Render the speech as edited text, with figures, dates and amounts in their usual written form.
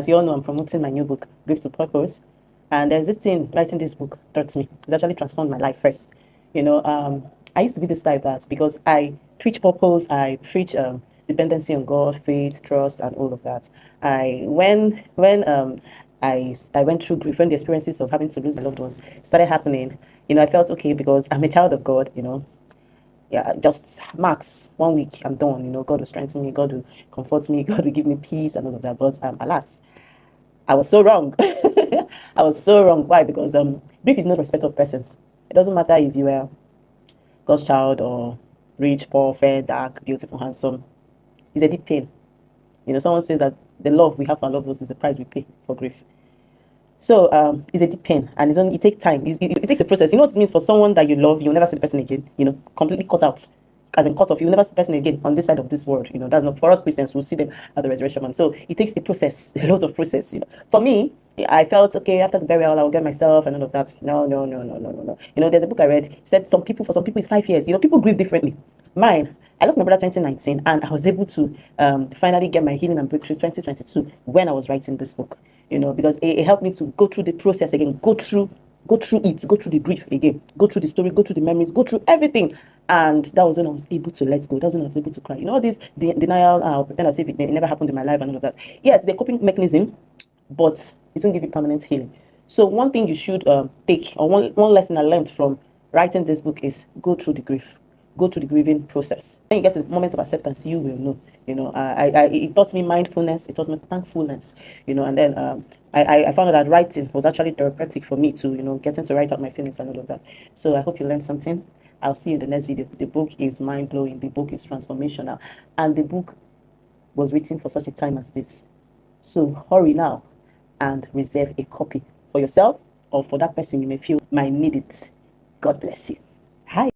As you all know, I'm promoting my new book, Grief to Purpose. And there's this thing writing this book taught me. It's actually transformed my life first. I used to be this type that because I preach purpose, I preach dependency on God, faith, trust, and all of that. I went through grief, when the experiences of having to lose my loved ones started happening, I felt okay because I'm a child of God, yeah, just max 1 week, I'm done. God will strengthen me, God will comfort me, God will give me peace and all of that. But alas, I was so wrong. I was so wrong. Why? Because grief is no respect of persons. It doesn't matter if you are God's child or rich, poor, fair, dark, beautiful, handsome. It's a deep pain. Someone says that the love we have for our loved ones is the price we pay for grief. So it's a deep pain, and it takes time. It takes a process. You know what it means for someone that you love, you'll never see the person again. Completely cut out, as in cut off. You'll never see the person again on this side of this world. That's not for us Christians. We'll see them at the resurrection. And so it takes a process, a lot of process. For me, I felt okay after the burial. I will get myself and all of that. No, no, no, no, no, no, no. There's a book I read. It said for some people it's 5 years. People grieve differently. Mine, I lost my brother 2019, and I was able to finally get my healing and breakthrough 2022 when I was writing this book. Because it helped me to go through the process again, go through it, go through the grief again, go through the story, go through the memories, go through everything. And that was when I was able to let go. That was when I was able to cry. All this denial, pretend as if it never happened in my life and all of that. Yes, the coping mechanism, but it won't give you permanent healing. So one thing you should take, or one lesson I learned from writing this book is go through the grieving process. When you get to the moment of acceptance, you will know. It taught me mindfulness, it taught me thankfulness, and then I found out that writing was actually therapeutic for me to, getting to write out my feelings and all of that. So I hope you learned something. I'll see you in the next video. The book is mind-blowing, the book is transformational, and the book was written for such a time as this. So hurry now and reserve a copy for yourself or for that person you may feel might need it. God bless you. Hi.